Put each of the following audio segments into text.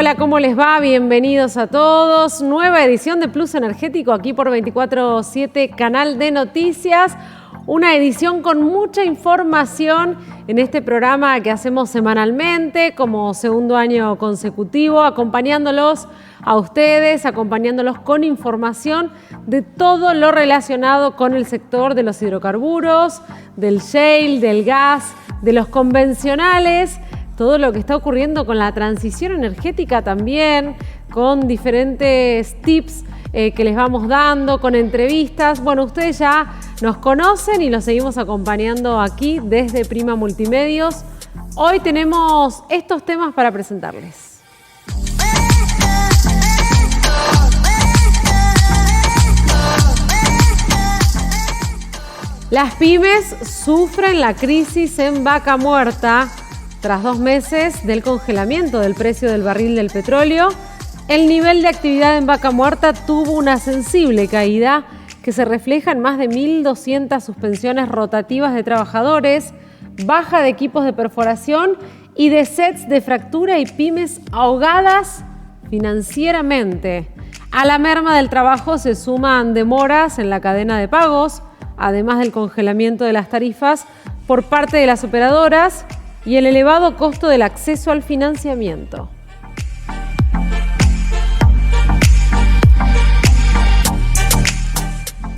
Hola, ¿cómo les va? Bienvenidos a todos. Nueva edición de Plus Energético aquí por 24/7, canal de noticias. Una edición con mucha información en este programa que hacemos semanalmente, como segundo año consecutivo, acompañándolos a ustedes, acompañándolos con información de todo lo relacionado con el sector de los hidrocarburos, del shale, del gas, de los convencionales, todo lo que está ocurriendo con la transición energética también, con diferentes tips que les vamos dando, con entrevistas. Bueno, ustedes ya nos conocen y los seguimos acompañando aquí desde Prima Multimedios. Hoy tenemos estos temas para presentarles. Las pymes sufren la crisis en Vaca Muerta. Tras 2 meses del congelamiento del precio del barril del petróleo, el nivel de actividad en Vaca Muerta tuvo una sensible caída que se refleja en más de 1.200 suspensiones rotativas de trabajadores, baja de equipos de perforación y de sets de fractura y pymes ahogadas financieramente. A la merma del trabajo se suman demoras en la cadena de pagos, además del congelamiento de las tarifas por parte de las operadoras y el elevado costo del acceso al financiamiento.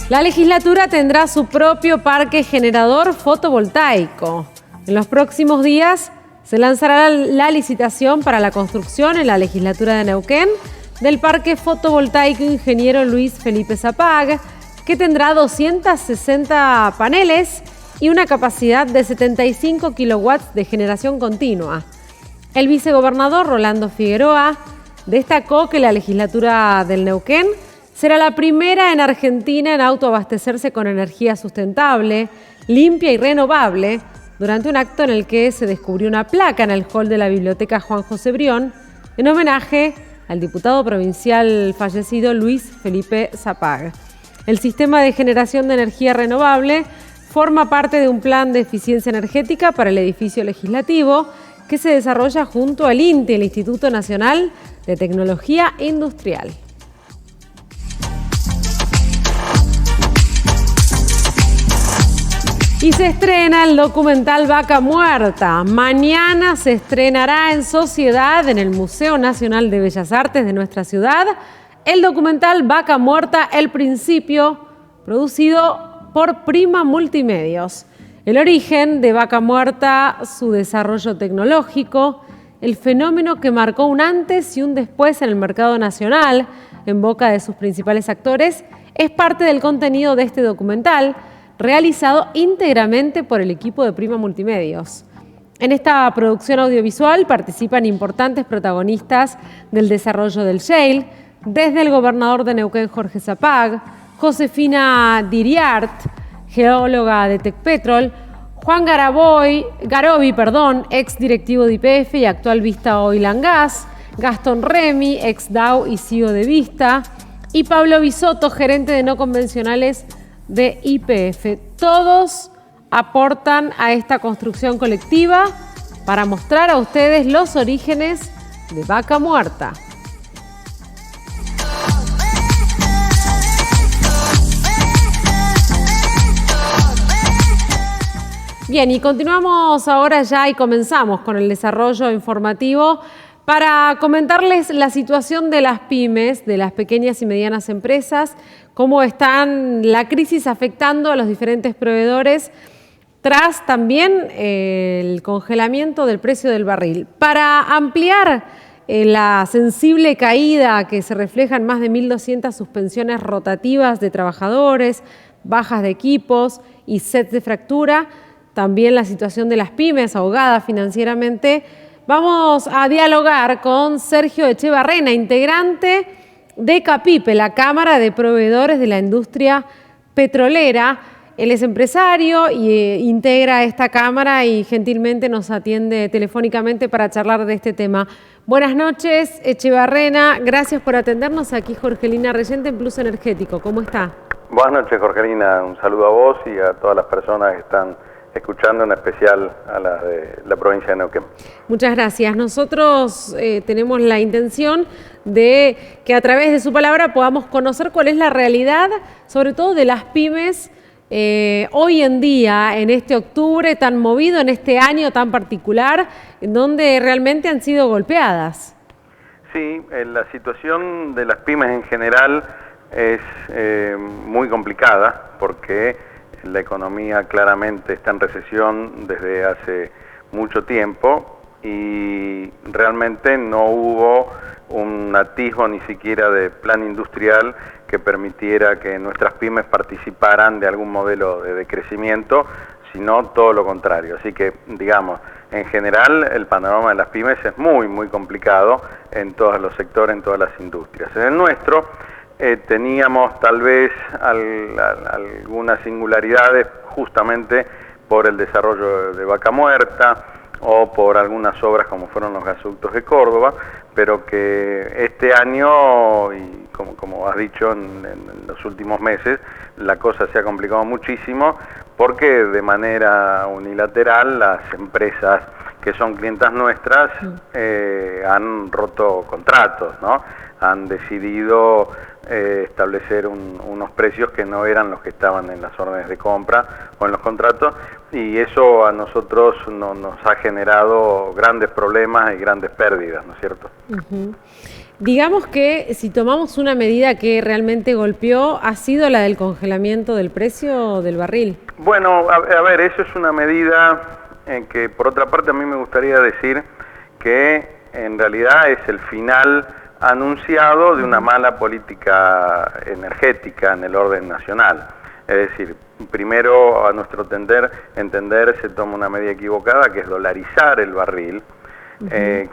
La legislatura tendrá su propio parque generador fotovoltaico. En los próximos días se lanzará la licitación para la construcción en la legislatura de Neuquén del parque fotovoltaico Ingeniero Luis Felipe Zapag, que tendrá 260 paneles y una capacidad de 75 kilowatts de generación continua. El vicegobernador Rolando Figueroa destacó que la legislatura del Neuquén será la primera en Argentina en autoabastecerse con energía sustentable, limpia y renovable, durante un acto en el que se descubrió una placa en el hall de la Biblioteca Juan José Brión en homenaje al diputado provincial fallecido Luis Felipe Zapag. El sistema de generación de energía renovable forma parte de un plan de eficiencia energética para el edificio legislativo que se desarrolla junto al INTE, el Instituto Nacional de Tecnología Industrial. Y se estrena el documental Vaca Muerta. Mañana se estrenará en sociedad en el Museo Nacional de Bellas Artes de nuestra ciudad el documental Vaca Muerta, El Principio, producido por Prima Multimedios. El origen de Vaca Muerta, su desarrollo tecnológico, el fenómeno que marcó un antes y un después en el mercado nacional, en boca de sus principales actores, es parte del contenido de este documental, realizado íntegramente por el equipo de Prima Multimedios. En esta producción audiovisual participan importantes protagonistas del desarrollo del shale, desde el gobernador de Neuquén, Jorge Zapag, Josefina Diriart, geóloga de Tecpetrol, Juan Garobi, ex directivo de YPF y actual Vista Oil and Gas, Gastón Remy, ex Dow y CEO de Vista, y Pablo Bisotto, gerente de no convencionales de YPF. Todos aportan a esta construcción colectiva para mostrar a ustedes los orígenes de Vaca Muerta. Bien, y continuamos ahora ya y comenzamos con el desarrollo informativo para comentarles la situación de las pymes, de las pequeñas y medianas empresas, cómo están la crisis afectando a los diferentes proveedores tras también el congelamiento del precio del barril. Para ampliar la sensible caída que se refleja en más de 1.200 suspensiones rotativas de trabajadores, bajas de equipos y sets de fractura, también la situación de las pymes ahogadas financieramente, vamos a dialogar con Sergio Echevarrena, integrante de CAPIPE, la Cámara de Proveedores de la Industria Petrolera. Él es empresario e integra esta cámara y gentilmente nos atiende telefónicamente para charlar de este tema. Buenas noches, Echevarrena. Gracias por atendernos. Aquí Jorgelina Reyente en Plus Energético. ¿Cómo está? Buenas noches, Jorgelina. Un saludo a vos y a todas las personas que están escuchando en especial a las de la provincia de Neuquén. Muchas gracias. Nosotros tenemos la intención de que a través de su palabra podamos conocer cuál es la realidad, sobre todo de las pymes, hoy en día, en este octubre tan movido, en este año tan particular, en donde realmente han sido golpeadas. Sí, la situación de las pymes en general es muy complicada porque la economía claramente está en recesión desde hace mucho tiempo y realmente no hubo un atisbo ni siquiera de plan industrial que permitiera que nuestras pymes participaran de algún modelo de crecimiento, sino todo lo contrario. Así que, digamos, en general el panorama de las pymes es muy complicado en todos los sectores, en todas las industrias. En el nuestro teníamos tal vez algunas singularidades justamente por el desarrollo de Vaca Muerta o por algunas obras como fueron los gasoductos de Córdoba, pero que este año, y como has dicho en los últimos meses, la cosa se ha complicado muchísimo porque de manera unilateral las empresas que son clientas nuestras han roto contratos, ¿no? Han decidido establecer unos precios que no eran los que estaban en las órdenes de compra o en los contratos, y eso a nosotros nos ha generado grandes problemas y grandes pérdidas, ¿no es cierto? Digamos que si tomamos una medida que realmente golpeó, ¿ha sido la del congelamiento del precio del barril? Bueno, a ver, eso es una medida en que, por otra parte, a mí me gustaría decir que en realidad es el final anunciado de una mala política energética en el orden nacional. Es decir, primero, a nuestro entender se toma una medida equivocada, que es dolarizar el barril,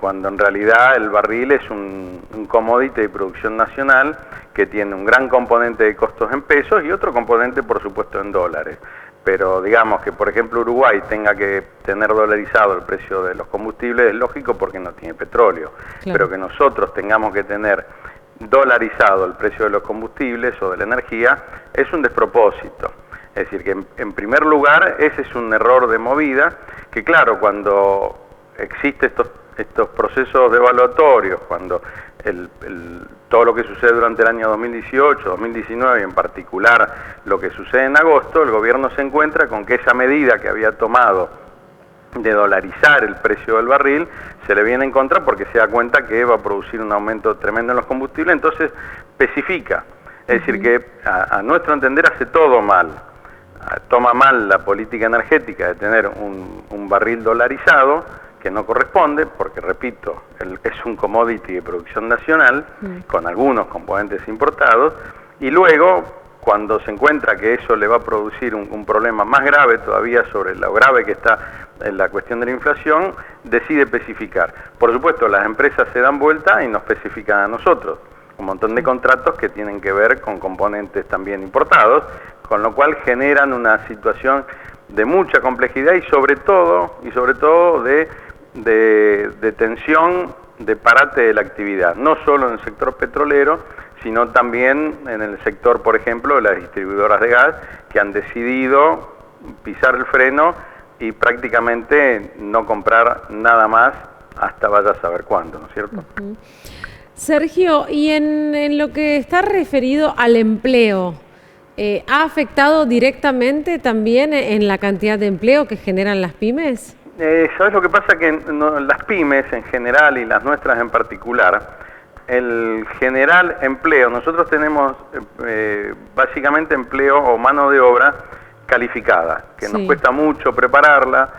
cuando en realidad el barril es un commodity de producción nacional que tiene un gran componente de costos en pesos y otro componente, por supuesto, en dólares. Pero digamos que, por ejemplo, Uruguay tenga que tener dolarizado el precio de los combustibles es lógico porque no tiene petróleo. Claro. Pero que nosotros tengamos que tener dolarizado el precio de los combustibles o de la energía es un despropósito. Es decir, que en primer lugar ese es un error de movida que, claro, cuando existen estos procesos devaluatorios, cuando todo lo que sucede durante el año 2018, 2019 y en particular lo que sucede en agosto, el gobierno se encuentra con que esa medida que había tomado de dolarizar el precio del barril se le viene en contra porque se da cuenta que va a producir un aumento tremendo en los combustibles, entonces especifica. Es decir, que a nuestro entender hace todo mal. Toma mal la política energética de tener un barril dolarizado, que no corresponde, porque repito, es un commodity de producción nacional, con algunos componentes importados, y luego, cuando se encuentra que eso le va a producir un problema más grave todavía sobre lo grave que está en la cuestión de la inflación, decide especificar. Por supuesto, las empresas se dan vuelta y nos especifican a nosotros un montón de contratos que tienen que ver con componentes también importados, con lo cual generan una situación de mucha complejidad y sobre todo de tensión, de parate de la actividad, no solo en el sector petrolero, sino también en el sector, por ejemplo, de las distribuidoras de gas, que han decidido pisar el freno y prácticamente no comprar nada más hasta vaya a saber cuándo, ¿no es cierto? Sergio, y en lo que está referido al empleo, ¿ha afectado directamente también en la cantidad de empleo que generan las pymes? ¿Sabes lo que pasa? Que las pymes en general y las nuestras en particular, el general empleo, nosotros tenemos básicamente empleo o mano de obra calificada, que nos cuesta mucho prepararla,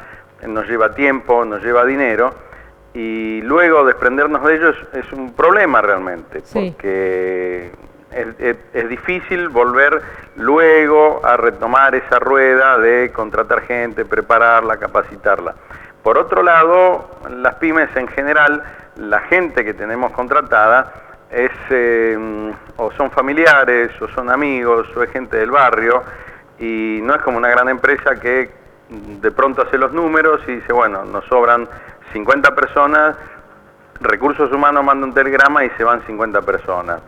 nos lleva tiempo, nos lleva dinero, y luego desprendernos de ellos es un problema realmente, porque es difícil volver luego a retomar esa rueda de contratar gente, prepararla, capacitarla. Por otro lado, las pymes en general, la gente que tenemos contratada es o son familiares, o son amigos, o es gente del barrio, y no es como una gran empresa que de pronto hace los números y dice, bueno, nos sobran 50 personas, Recursos Humanos manda un telegrama y se van 50 personas.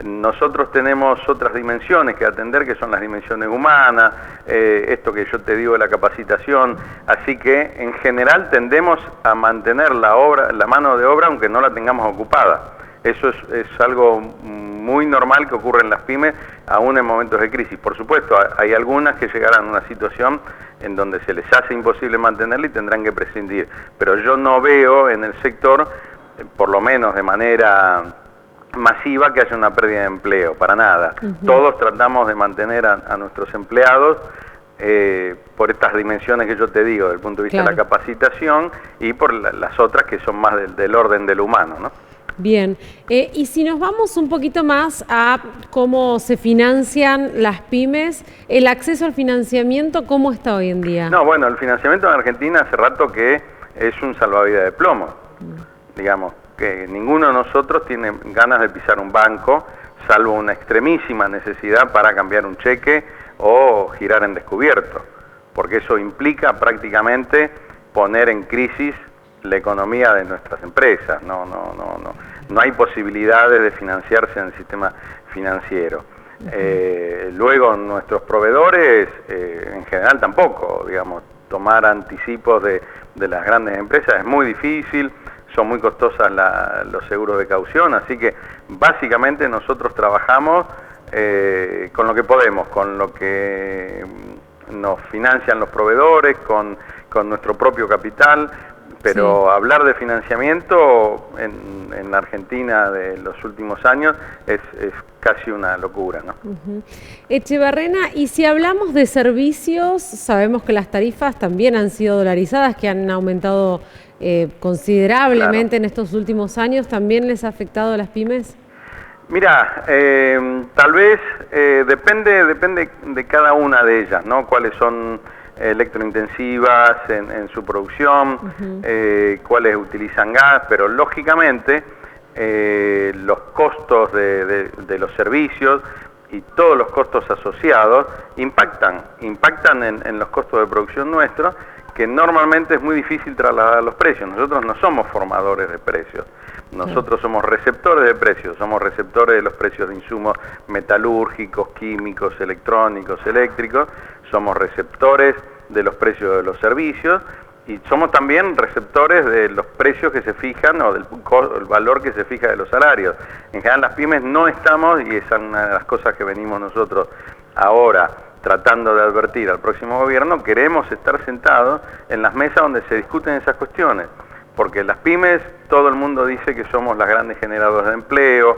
Nosotros tenemos otras dimensiones que atender, que son las dimensiones humanas, esto que yo te digo de la capacitación, así que en general tendemos a mantener la mano de obra aunque no la tengamos ocupada. Eso es algo muy normal que ocurre en las pymes, aún en momentos de crisis. Por supuesto, hay algunas que llegarán a una situación en donde se les hace imposible mantenerla y tendrán que prescindir. Pero yo no veo en el sector, por lo menos de manera masiva, que haya una pérdida de empleo, para nada. Todos tratamos de mantener a nuestros empleados por estas dimensiones que yo te digo, desde el punto de vista de la capacitación y por las otras que son más del orden del humano, ¿no? Bien, y si nos vamos un poquito más a cómo se financian las pymes, el acceso al financiamiento, ¿cómo está hoy en día? No, bueno, el financiamiento en Argentina hace rato que es un salvavidas de plomo. Digamos que ninguno de nosotros tiene ganas de pisar un banco, salvo una extremísima necesidad para cambiar un cheque o girar en descubierto, porque eso implica prácticamente poner en crisis la economía de nuestras empresas. No hay posibilidades de financiarse en el sistema financiero. Luego nuestros proveedores en general tampoco, digamos, tomar anticipos de las grandes empresas es muy difícil, son muy costosas los seguros de caución, así que básicamente nosotros trabajamos con lo que podemos, con lo que nos financian los proveedores, con nuestro propio capital. Pero hablar de financiamiento en la Argentina de los últimos años es casi una locura, ¿no? Echeverrena, y si hablamos de servicios, sabemos que las tarifas también han sido dolarizadas, que han aumentado considerablemente en estos últimos años. ¿También les ha afectado a las pymes? Mira, tal vez depende de cada una de ellas, ¿no? Cuáles son electrointensivas en su producción, cuáles utilizan gas, pero lógicamente los costos de los servicios y todos los costos asociados impactan en los costos de producción nuestros, que normalmente es muy difícil trasladar a los precios. Nosotros no somos formadores de precios, nosotros somos receptores de precios, somos receptores de los precios de insumos metalúrgicos, químicos, electrónicos, eléctricos, somos receptores de los precios de los servicios y somos también receptores de los precios que se fijan o del valor que se fija de los salarios. En general las pymes no estamos, y esa es una de las cosas que venimos nosotros ahora tratando de advertir al próximo gobierno, queremos estar sentados en las mesas donde se discuten esas cuestiones, porque las pymes, todo el mundo dice que somos las grandes generadoras de empleo,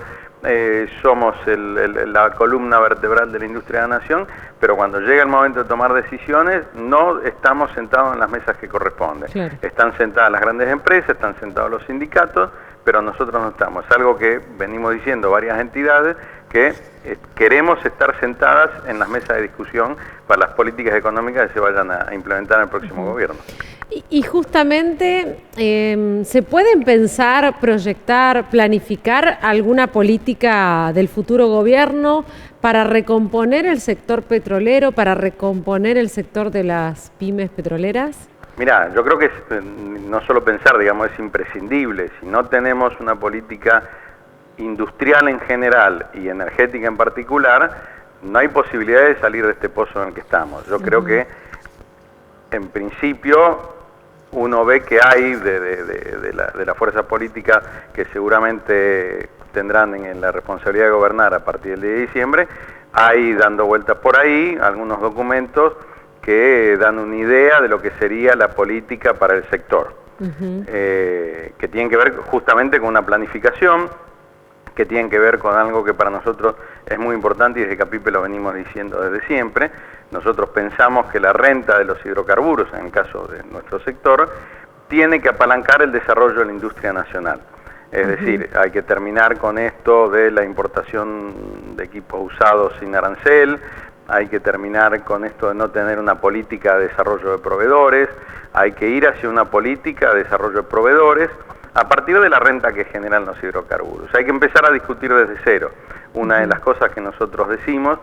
somos la columna vertebral de la industria de la nación, pero cuando llega el momento de tomar decisiones no estamos sentados en las mesas que corresponden. Claro. Están sentadas las grandes empresas, están sentados los sindicatos, pero nosotros no estamos. Es algo que venimos diciendo varias entidades, que queremos estar sentadas en las mesas de discusión para las políticas económicas que se vayan a implementar en el próximo gobierno. Y justamente, ¿se pueden pensar, proyectar, planificar alguna política del futuro gobierno para recomponer el sector petrolero, para recomponer el sector de las pymes petroleras? Mirá, yo creo que no solo pensar, digamos, es imprescindible. Si no tenemos una política industrial en general y energética en particular, no hay posibilidad de salir de este pozo en el que estamos. Yo creo que, en principio, uno ve que hay de la fuerza política que seguramente tendrán en la responsabilidad de gobernar a partir del 10 de diciembre, hay dando vueltas por ahí algunos documentos que dan una idea de lo que sería la política para el sector, que tienen que ver justamente con una planificación, que tienen que ver con algo que para nosotros es muy importante y desde Capipe lo venimos diciendo desde siempre. Nosotros pensamos que la renta de los hidrocarburos, en el caso de nuestro sector, tiene que apalancar el desarrollo de la industria nacional. Es decir, hay que terminar con esto de la importación de equipos usados sin arancel, hay que terminar con esto de no tener una política de desarrollo de proveedores, hay que ir hacia una política de desarrollo de proveedores a partir de la renta que generan los hidrocarburos. Hay que empezar a discutir desde cero. Una de las cosas que nosotros decimos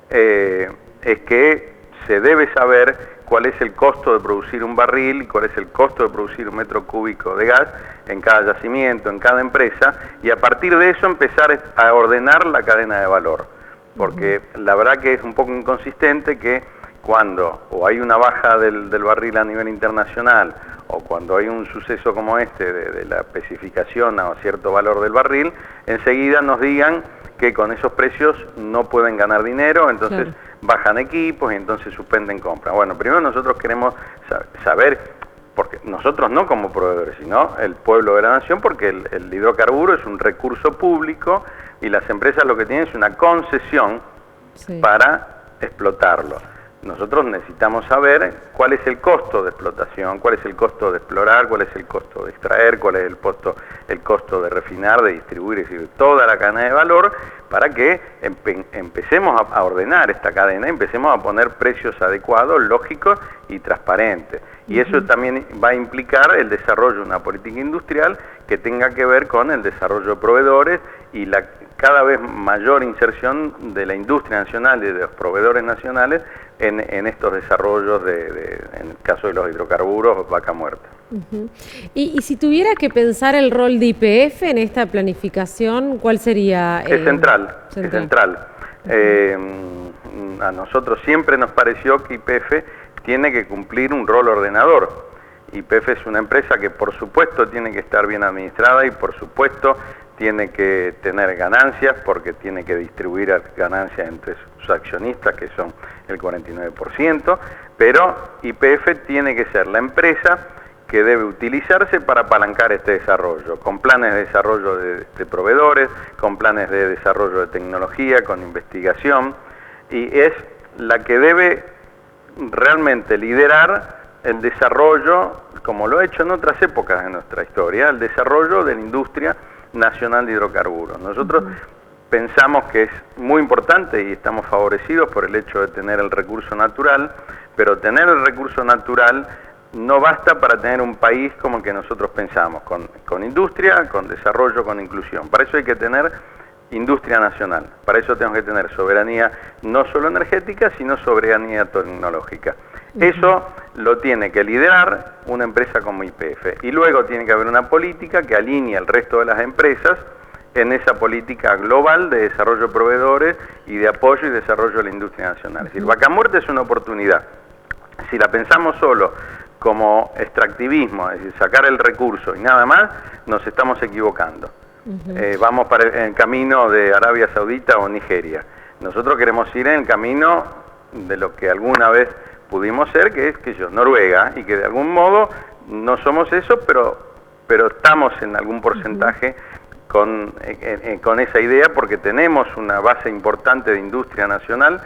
es que se debe saber cuál es el costo de producir un barril y cuál es el costo de producir un metro cúbico de gas en cada yacimiento, en cada empresa, y a partir de eso empezar a ordenar la cadena de valor. Porque la verdad que es un poco inconsistente que cuando o hay una baja del barril a nivel internacional o cuando hay un suceso como este de la especificación a cierto valor del barril, enseguida nos digan que con esos precios no pueden ganar dinero, entonces bajan equipos y entonces suspenden compras. Bueno, primero nosotros queremos saber, porque nosotros no como proveedores, sino el pueblo de la nación, porque el hidrocarburo es un recurso público y las empresas lo que tienen es una concesión para explotarlo. Nosotros necesitamos saber cuál es el costo de explotación, cuál es el costo de explorar, cuál es el costo de extraer, cuál es el costo de refinar, de distribuir, es decir, toda la cadena de valor, para que empecemos a ordenar esta cadena, empecemos a poner precios adecuados, lógicos y transparentes. Y eso también va a implicar el desarrollo de una política industrial que tenga que ver con el desarrollo de proveedores y la cada vez mayor inserción de la industria nacional y de los proveedores nacionales en estos desarrollos, en el caso de los hidrocarburos, Vaca Muerta. Y si tuviera que pensar el rol de YPF en esta planificación, ¿cuál sería? Es central. Es central. A nosotros siempre nos pareció que YPF tiene que cumplir un rol ordenador. YPF es una empresa que por supuesto tiene que estar bien administrada y por supuesto tiene que tener ganancias porque tiene que distribuir ganancias entre sus accionistas, que son el 49%, pero YPF tiene que ser la empresa que debe utilizarse para apalancar este desarrollo, con planes de desarrollo de proveedores, con planes de desarrollo de tecnología, con investigación, y es la que debe realmente liderar el desarrollo, como lo ha hecho en otras épocas de nuestra historia, el desarrollo de la industria nacional de hidrocarburos. Nosotros pensamos que es muy importante y estamos favorecidos por el hecho de tener el recurso natural, pero tener el recurso natural no basta para tener un país como el que nosotros pensamos, con industria, con desarrollo, con inclusión. Para eso hay que tener industria nacional, para eso tenemos que tener soberanía no solo energética, sino soberanía tecnológica. Eso lo tiene que liderar una empresa como YPF y luego tiene que haber una política que alinee al resto de las empresas en esa política global de desarrollo de proveedores y de apoyo y desarrollo de la industria nacional. Es decir, Vaca Muerta es una oportunidad. Si la pensamos solo como extractivismo, es decir, sacar el recurso y nada más, nos estamos equivocando. Vamos para el camino de Arabia Saudita o Nigeria. Nosotros queremos ir en el camino de lo que alguna vez pudimos ser, que es Noruega, y que de algún modo no somos eso, pero estamos en algún porcentaje con esa idea, porque tenemos una base importante de industria nacional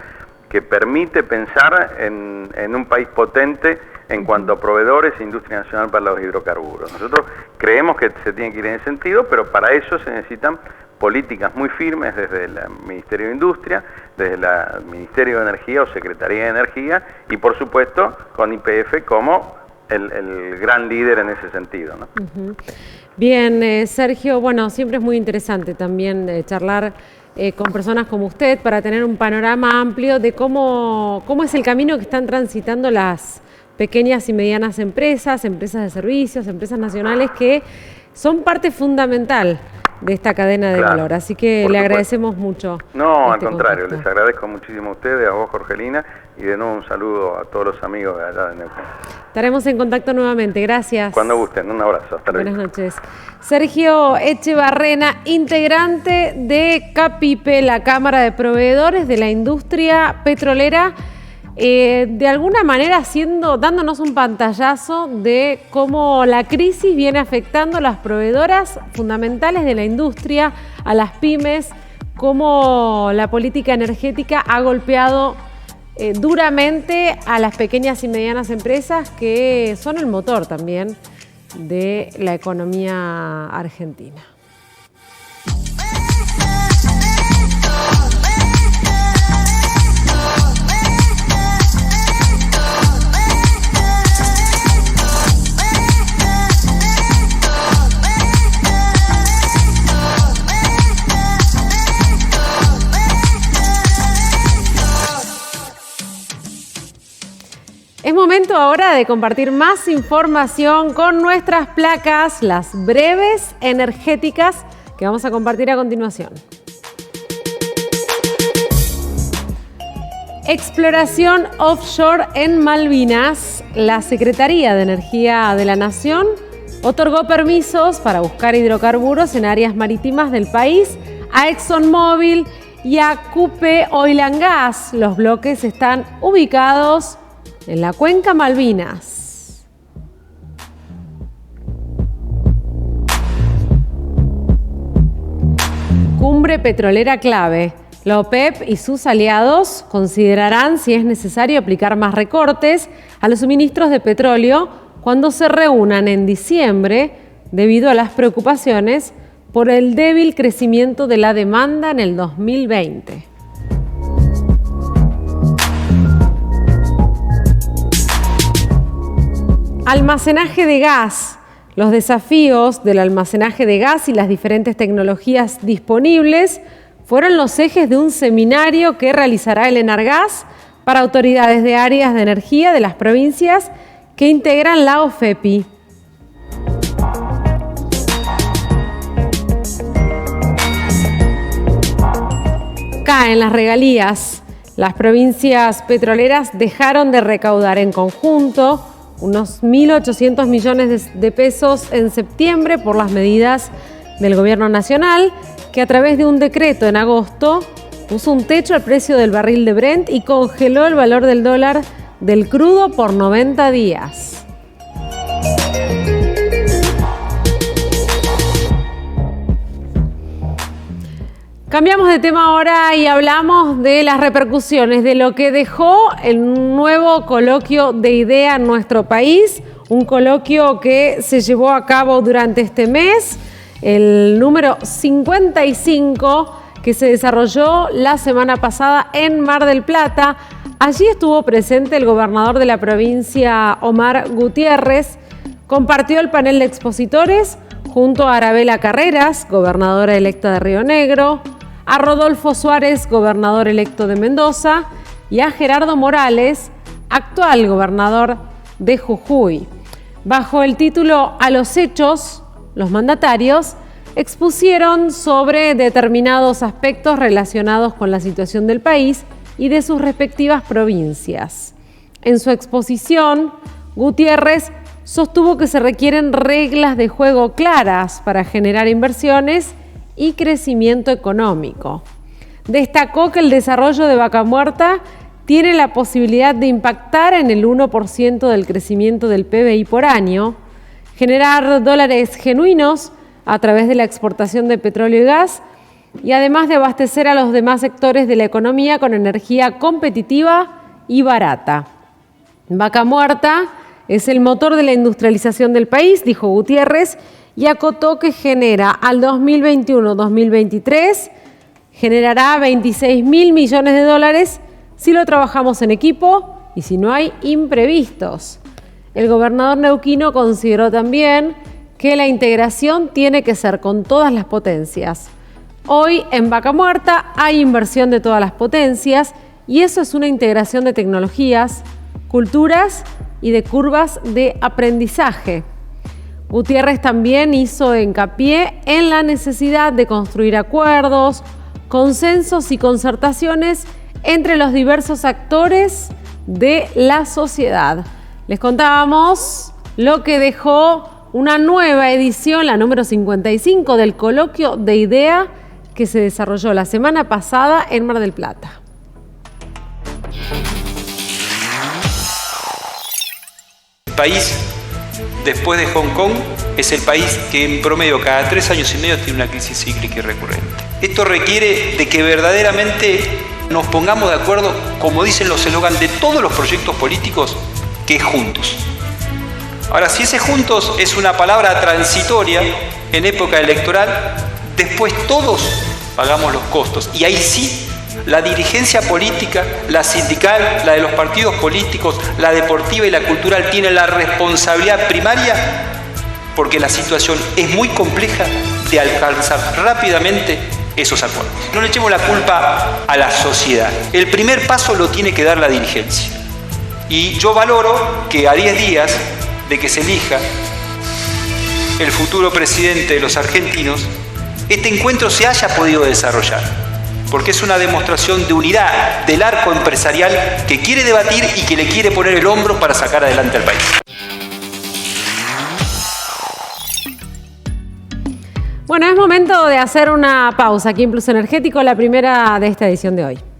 que permite pensar en un país potente en cuanto a proveedores e industria nacional para los hidrocarburos. Nosotros creemos que se tiene que ir en ese sentido, pero para eso se necesitan políticas muy firmes desde el Ministerio de Industria, desde el Ministerio de Energía o Secretaría de Energía y por supuesto con YPF como el gran líder en ese sentido, ¿no? Bien, Sergio, bueno, siempre es muy interesante también charlar con personas como usted para tener un panorama amplio de cómo es el camino que están transitando las pequeñas y medianas empresas de servicios, empresas nacionales que son parte fundamental de esta cadena de valor. Así que le agradecemos mucho. No, al contrario, les agradezco muchísimo a ustedes, a vos, Jorgelina, y de nuevo un saludo a todos los amigos de allá de Neuquén. Estaremos en contacto nuevamente, gracias. Cuando gusten, un abrazo, hasta luego. Buenas noches. Sergio Echevarrena, integrante de CAPIPE, la Cámara de Proveedores de la Industria Petrolera, de alguna manera dándonos un pantallazo de cómo la crisis viene afectando a las proveedoras fundamentales de la industria, a las pymes, cómo la política energética ha golpeado duramente a las pequeñas y medianas empresas que son el motor también de la economía argentina. Es momento momento ahora de compartir más información con nuestras placas, las breves energéticas, que vamos a compartir a continuación. Exploración offshore en Malvinas. La Secretaría de Energía de la Nación otorgó permisos para buscar hidrocarburos en áreas marítimas del país a ExxonMobil y a QP Oil and Gas. Los bloques están ubicados en la cuenca Malvinas. Cumbre petrolera clave. La OPEP y sus aliados considerarán si es necesario aplicar más recortes a los suministros de petróleo cuando se reúnan en diciembre debido a las preocupaciones por el débil crecimiento de la demanda en el 2020. Almacenaje de gas. Los desafíos del almacenaje de gas y las diferentes tecnologías disponibles fueron los ejes de un seminario que realizará el Enargas para autoridades de áreas de energía de las provincias que integran la OFEPI. Caen las regalías. Las provincias petroleras dejaron de recaudar en conjunto unos 1.800 millones de pesos en septiembre por las medidas del Gobierno Nacional, que a través de un decreto en agosto puso un techo al precio del barril de Brent y congeló el valor del dólar del crudo por 90 días. Cambiamos de tema ahora y hablamos de las repercusiones de lo que dejó el nuevo coloquio de IDEA en nuestro país, un coloquio que se llevó a cabo durante este mes, el número 55, que se desarrolló la semana pasada en Mar del Plata. Allí estuvo presente el gobernador de la provincia, Omar Gutiérrez, compartió el panel de expositores junto a Arabela Carreras, gobernadora electa de Río Negro, a Rodolfo Suárez, gobernador electo de Mendoza, y a Gerardo Morales, actual gobernador de Jujuy. Bajo el título A los hechos, los mandatarios expusieron sobre determinados aspectos relacionados con la situación del país y de sus respectivas provincias. En su exposición, Gutiérrez sostuvo que se requieren reglas de juego claras para generar inversiones y crecimiento económico. Destacó que el desarrollo de Vaca Muerta tiene la posibilidad de impactar en el 1% del crecimiento del PBI por año, generar dólares genuinos a través de la exportación de petróleo y gas y además de abastecer a los demás sectores de la economía con energía competitiva y barata. Vaca Muerta es el motor de la industrialización del país, dijo Gutiérrez, y acotó que genera al 2021-2023, generará 26.000 millones de dólares si lo trabajamos en equipo y si no hay imprevistos. El gobernador neuquino consideró también que la integración tiene que ser con todas las potencias. Hoy en Vaca Muerta hay inversión de todas las potencias y eso es una integración de tecnologías, culturas y de curvas de aprendizaje. Gutiérrez también hizo hincapié en la necesidad de construir acuerdos, consensos y concertaciones entre los diversos actores de la sociedad. Les contábamos lo que dejó una nueva edición, la número 55 del coloquio de IDEA que se desarrolló la semana pasada en Mar del Plata. El país, después de Hong Kong, es el país que en promedio cada 3 años y medio tiene una crisis cíclica y recurrente. Esto requiere de que verdaderamente nos pongamos de acuerdo, como dicen los eslogans de todos los proyectos políticos, que es juntos. Ahora, si ese juntos es una palabra transitoria en época electoral, después todos pagamos los costos. Y ahí sí, la dirigencia política, la sindical, la de los partidos políticos, la deportiva y la cultural tienen la responsabilidad primaria, porque la situación es muy compleja, de alcanzar rápidamente esos acuerdos. No le echemos la culpa a la sociedad. El primer paso lo tiene que dar la dirigencia. Y yo valoro que a 10 días de que se elija el futuro presidente de los argentinos, este encuentro se haya podido desarrollar, porque es una demostración de unidad del arco empresarial que quiere debatir y que le quiere poner el hombro para sacar adelante al país. Bueno, es momento de hacer una pausa aquí en Plus Energético, la primera de esta edición de hoy.